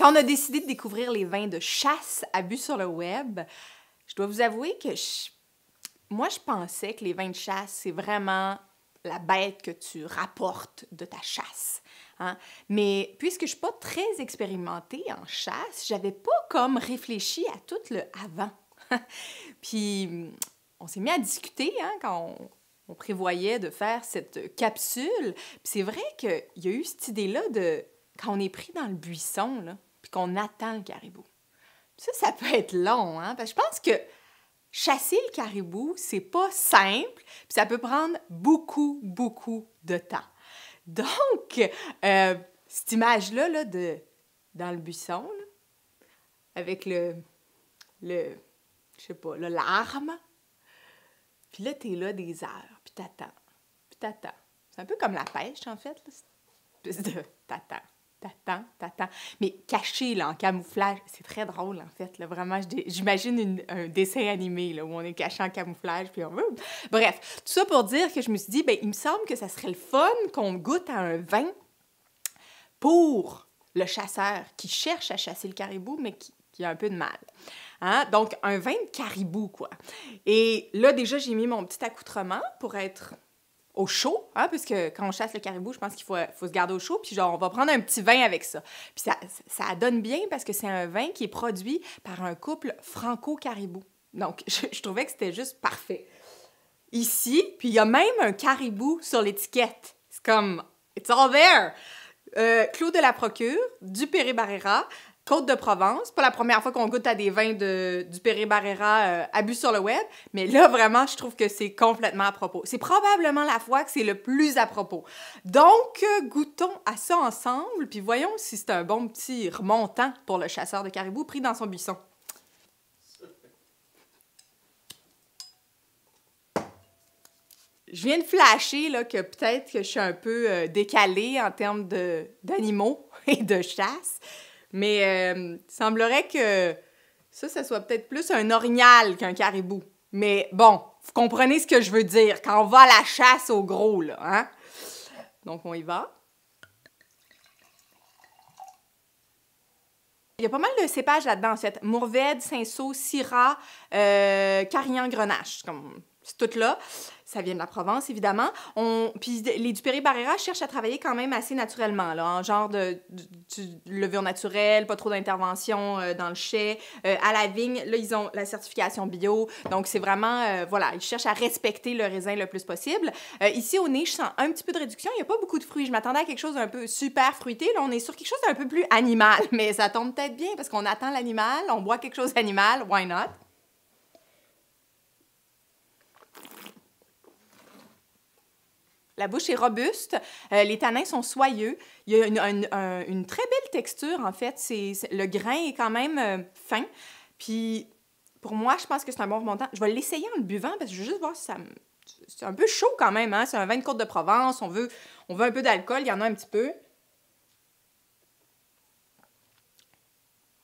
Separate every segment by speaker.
Speaker 1: Quand on a décidé de découvrir les vins de chasse à But sur le web, je dois vous avouer que moi, je pensais que les vins de chasse, c'est vraiment la bête que tu rapportes de ta chasse. Hein? Mais puisque je ne suis pas très expérimentée en chasse, j'avais pas comme réfléchi à tout le avant. Puis, on s'est mis à discuter hein, quand on prévoyait de faire cette capsule. Puis c'est vrai qu'il y a eu cette idée-là de quand on est pris dans le buisson, là, puis qu'on attend le caribou. Ça peut être long, hein? Parce que je pense que chasser le caribou, c'est pas simple, puis ça peut prendre beaucoup, beaucoup de temps. Donc, cette image-là, là, dans le buisson, là, avec je sais pas, là, l'arme, puis là, t'es là des heures, puis t'attends. C'est un peu comme la pêche, en fait, là. Espèce de t'attends. Mais caché, là, en camouflage, c'est très drôle, en fait, là, vraiment, j'imagine un dessin animé, là, où on est caché en camouflage, puis on... Bref, tout ça pour dire que je me suis dit, ben il me semble que ça serait le fun qu'on goûte à un vin pour le chasseur qui cherche à chasser le caribou, mais qui a un peu de mal. Hein? Donc, un vin de caribou, quoi. Et là, déjà, j'ai mis mon petit accoutrement pour être au chaud, hein, parce que quand on chasse le caribou, je pense qu'il faut se garder au chaud, puis genre, on va prendre un petit vin avec ça. Puis ça donne bien parce que c'est un vin qui est produit par un couple franco-caribou. Donc, je trouvais que c'était juste parfait. Ici, puis il y a même un caribou sur l'étiquette. C'est comme, it's all there! Clos de la Procure, du Péré-Barrera, Côte-de-Provence. Pas la première fois qu'on goûte à des vins du Péré-Barrera à But sur le web, mais là, vraiment, je trouve que c'est complètement à propos. C'est probablement la fois que c'est le plus à propos. Donc, goûtons à ça ensemble, puis voyons si c'est un bon petit remontant pour le chasseur de caribou pris dans son buisson. Je viens de flasher là, que peut-être que je suis un peu décalée en termes d'animaux et de chasse, mais il semblerait que ça soit peut-être plus un orignal qu'un caribou. Mais bon, vous comprenez ce que je veux dire, quand on va à la chasse au gros, là, hein? Donc, on y va. Il y a pas mal de cépages là-dedans, en fait. Mourvèdre, Cinsault, Syrah, Carignan, Grenache, comme c'est tout là. Ça vient de la Provence, évidemment. Puis les Dupéré-Barrera cherchent à travailler quand même assez naturellement, là, en genre de levure naturelle, pas trop d'intervention dans le chai. À la vigne, là, ils ont la certification bio. Donc, c'est vraiment, voilà, ils cherchent à respecter le raisin le plus possible. Ici, au nez, je sens un petit peu de réduction. Il n'y a pas beaucoup de fruits. Je m'attendais à quelque chose d'un peu super fruité. Là, on est sur quelque chose d'un peu plus animal. Mais ça tombe peut-être bien parce qu'on attend l'animal, on boit quelque chose d'animal. Why not? La bouche est robuste, les tanins sont soyeux, il y a une très belle texture, en fait. Le grain est quand même fin. Puis, pour moi, je pense que c'est un bon remontant. Je vais l'essayer en le buvant, parce que je veux juste voir si ça me... C'est un peu chaud quand même, hein? C'est un vin de Côte-de-Provence, on veut un peu d'alcool, il y en a un petit peu.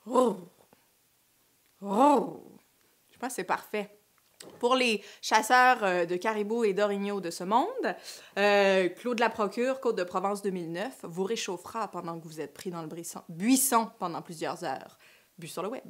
Speaker 1: Oh! Oh! Je pense que c'est parfait. Pour les chasseurs de caribou et d'orignaux de ce monde, Clos de la Procure, Côte-de-Provence 2009, vous réchauffera pendant que vous êtes pris dans le buisson pendant plusieurs heures. But sur le web.